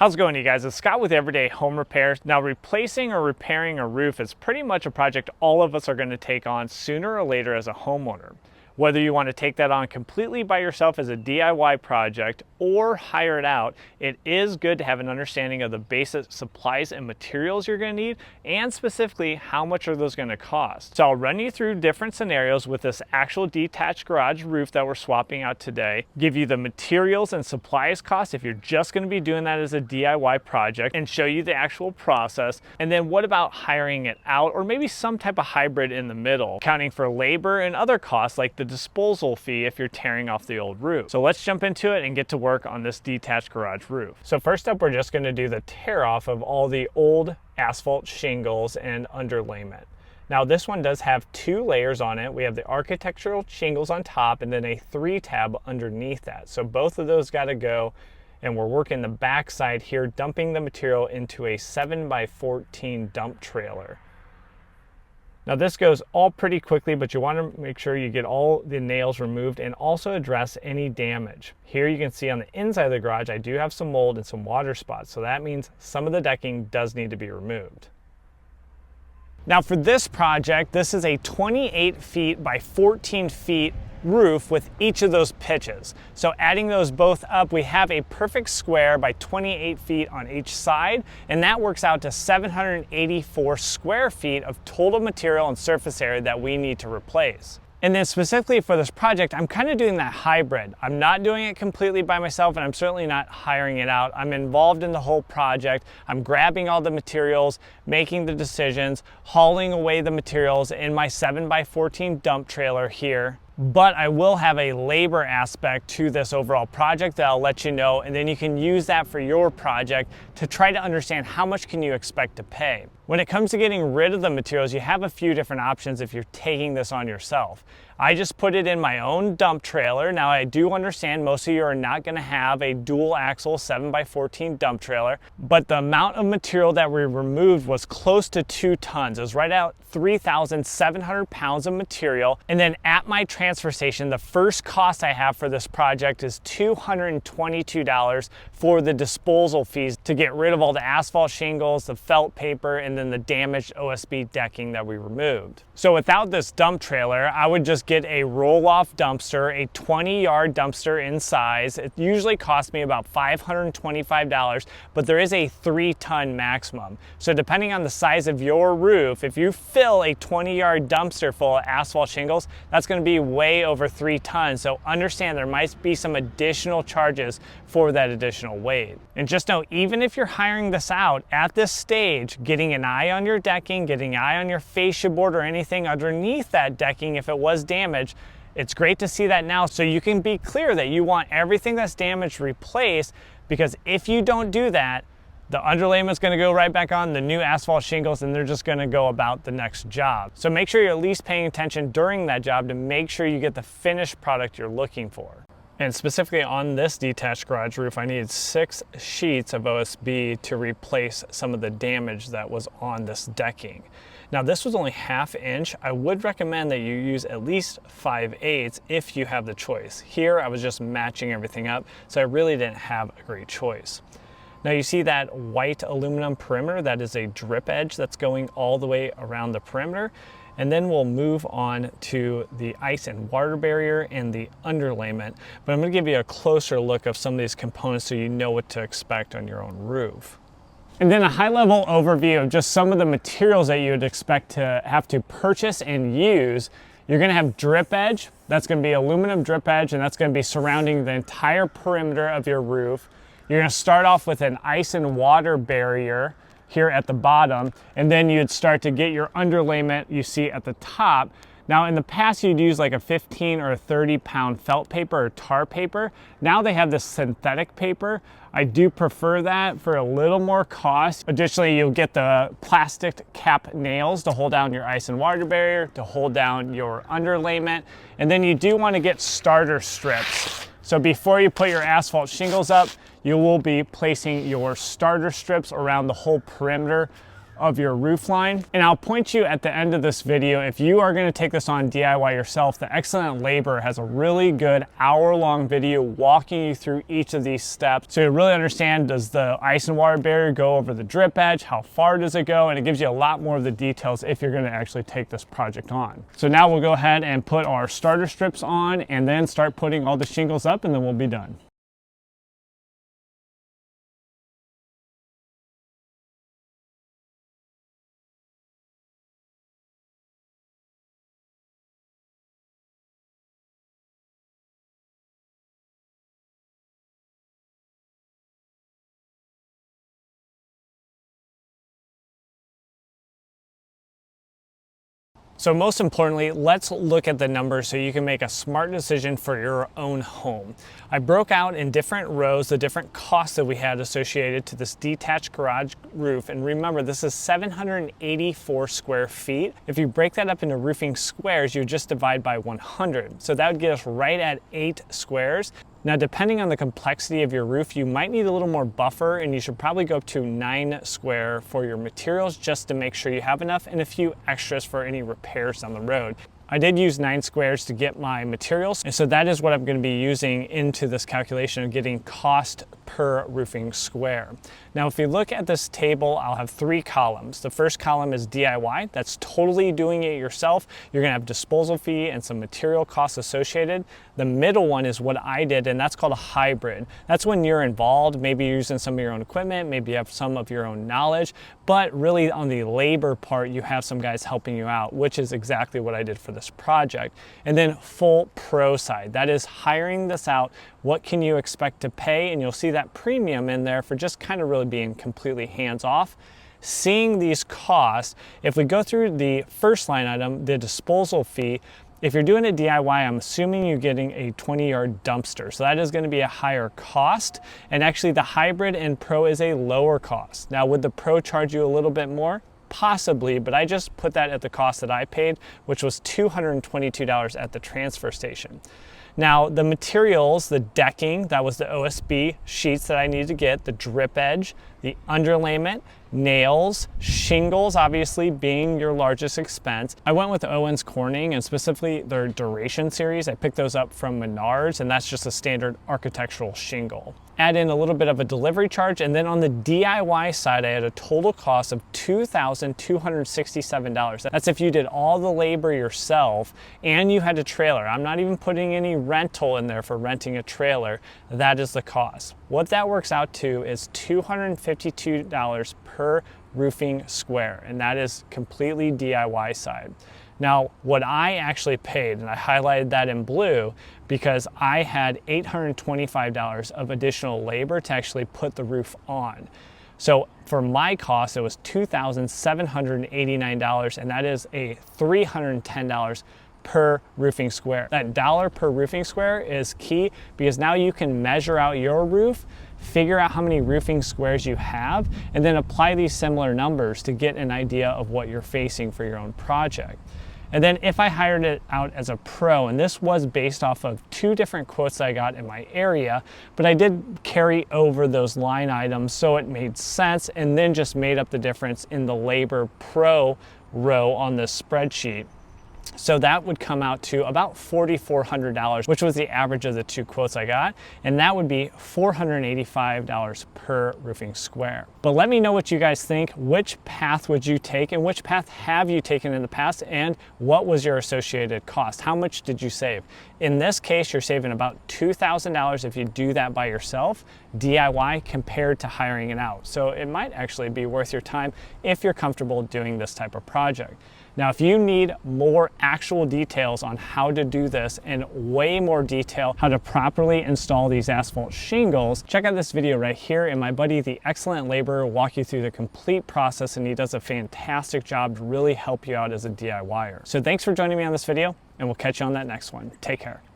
How's it going, you guys? It's Scott with Everyday Home Repair. Now, replacing or repairing a roof is pretty much a project all of us are going to take on sooner or later as a homeowner. Whether you want to take that on completely by yourself as a DIY project or hire it out, it is good to have an understanding of the basic supplies and materials you're going to need, and specifically how much are those going to cost. So I'll run you through different scenarios with this actual detached garage roof that we're swapping out today, give you the materials and supplies cost if you're just going to be doing that as a DIY project, and show you the actual process. And then what about hiring it out, or maybe some type of hybrid in the middle, accounting for labor and other costs like the disposal fee if you're tearing off the old roof. So let's jump into it and get to work on this detached garage roof. So first up, we're just going to do the tear off of all the old asphalt shingles and underlayment. Now this one does have two layers on it. We have the architectural shingles on top and then a 3-tab underneath that. So both of those got to go, and we're working the back side here, dumping the material into a 7x14 dump trailer. Now this goes all pretty quickly, but you want to make sure you get all the nails removed and also address any damage. Here you can see on the inside of the garage, I do have some mold and some water spots. So that means some of the decking does need to be removed. Now for this project, this is a 28 feet by 14 feet roof with each of those pitches. So adding those both up, we have a perfect square by 28 feet on each side, and that works out to 784 square feet of total material and surface area that we need to replace. And then specifically for this project, I'm kind of doing that hybrid. I'm not doing it completely by myself, and I'm certainly not hiring it out. I'm involved in the whole project. I'm grabbing all the materials, making the decisions, hauling away the materials in my 7x14 dump trailer here. But I will have a labor aspect to this overall project that I'll let you know, and then you can use that for your project to try to understand how much can you expect to pay. When it comes to getting rid of the materials, you have a few different options if you're taking this on yourself. I just put it in my own dump trailer. Now I do understand most of you are not going to have a dual axle 7x14 dump trailer, but the amount of material that we removed was close to 2 tons. It was right at 3,700 pounds of material. And then at my transfer station, the first cost I have for this project is $222 for the disposal fees to get rid of all the asphalt shingles, the felt paper, and then the damaged OSB decking that we removed. So without this dump trailer, I would just get a roll-off dumpster, a 20-yard dumpster in size. It usually costs me about $525, but there is a 3-ton maximum. So depending on the size of your roof, if you fill a 20-yard dumpster full of asphalt shingles, that's going to be way over 3 tons. So understand there might be some additional charges for that additional weight. And just know, even if you're hiring this out at this stage, getting an eye on your decking, getting an eye on your fascia board or anything underneath that decking if it was damaged, it's great to see that now so you can be clear that you want everything that's damaged replaced, because if you don't do that, the underlayment's going to go right back on the new asphalt shingles, and they're just going to go about the next job. So make sure you're at least paying attention during that job to make sure you get the finished product you're looking for. And specifically on this detached garage roof, I needed 6 sheets of OSB to replace some of the damage that was on this decking. Now this was only 1/2 inch. I would recommend that you use at least 5/8 if you have the choice. Here I was just matching everything up, so I really didn't have a great choice. Now you see that white aluminum perimeter, that is a drip edge that's going all the way around the perimeter. And then we'll move on to the ice and water barrier and the underlayment. But I'm going to give you a closer look of some of these components so you know what to expect on your own roof. And then a high-level overview of just some of the materials that you would expect to have to purchase and use. You're going to have drip edge. That's going to be aluminum drip edge, and that's going to be surrounding the entire perimeter of your roof. You're going to start off with an ice and water barrier here at the bottom, and then you'd start to get your underlayment you see at the top. Now in the past you'd use like a 15 or a 30 pound felt paper or tar paper. Now they have this synthetic paper. I do prefer that for a little more cost. Additionally, you'll get the plastic cap nails to hold down your ice and water barrier, to hold down your underlayment, and then you do want to get starter strips. So before you put your asphalt shingles up, you will be placing your starter strips around the whole perimeter of your roof line. And I'll point you at the end of this video, if you are going to take this on DIY yourself, the Excellent Labor has a really good hour-long video walking you through each of these steps. So you really understand, does the ice and water barrier go over the drip edge? How far does it go? And it gives you a lot more of the details if you're going to actually take this project on. So now we'll go ahead and put our starter strips on and then start putting all the shingles up, and then we'll be done. So most importantly, let's look at the numbers so you can make a smart decision for your own home. I broke out in different rows the different costs that we had associated to this detached garage roof. And remember, this is 784 square feet. If you break that up into roofing squares, you just divide by 100. So that would get us right at 8 squares. Now, depending on the complexity of your roof, you might need a little more buffer, and you should probably go up to 9 square for your materials just to make sure you have enough, and a few extras for any repairs down the road. I did use 9 squares to get my materials, and so that is what I'm going to be using into this calculation of getting cost per roofing square. Now, if you look at this table, I'll have 3 columns. The first column is DIY. That's totally doing it yourself. You're going to have disposal fee and some material costs associated. The middle one is what I did, and that's called a hybrid. That's when you're involved. Maybe you're using some of your own equipment, maybe you have some of your own knowledge, but really on the labor part, you have some guys helping you out, which is exactly what I did for this project. And then full pro side, that is hiring this out. What can you expect to pay? And you'll see that premium in there for just kind of really being completely hands-off. Seeing these costs, if we go through the first line item, the disposal fee, if you're doing a DIY, I'm assuming you're getting a 20-yard dumpster. So that is going to be a higher cost. And actually the hybrid and pro is a lower cost. Now, would the pro charge you a little bit more? Possibly, but I just put that at the cost that I paid, which was $222 at the transfer station. Now, the materials, the decking, that was the OSB sheets that I needed to get, the drip edge, the underlayment, nails, shingles, obviously being your largest expense. I went with Owens Corning, and specifically their Duration series. I picked those up from Menards, and that's just a standard architectural shingle. Add in a little bit of a delivery charge, and then on the DIY side, I had a total cost of $2,267. That's if you did all the labor yourself and you had a trailer. I'm not even putting any rental in there for renting a trailer. That is the cost. What that works out to is $252 per roofing square, and that is completely DIY side. Now, what I actually paid, and I highlighted that in blue because I had $825 of additional labor to actually put the roof on. So for my cost, it was $2,789, and that is a $310 per roofing square. That dollar per roofing square is key because now you can measure out your roof, figure out how many roofing squares you have, and then apply these similar numbers to get an idea of what you're facing for your own project. And then if I hired it out as a pro, and this was based off of 2 different quotes that I got in my area, but I did carry over those line items so it made sense, and then just made up the difference in the labor pro row on this spreadsheet. So that would come out to about $4,400, which was the average of the 2 quotes I got. And that would be $485 per roofing square. But let me know what you guys think. Which path would you take, and which path have you taken in the past, and what was your associated cost? How much did you save? In this case, you're saving about $2,000 if you do that by yourself, DIY, compared to hiring it out. So it might actually be worth your time if you're comfortable doing this type of project. Now, if you need more actual details on how to do this and way more detail how to properly install these asphalt shingles, check out this video right here, and my buddy, the Excellent Laborer, will walk you through the complete process, and he does a fantastic job to really help you out as a DIYer. So thanks for joining me on this video, and we'll catch you on that next one. Take care.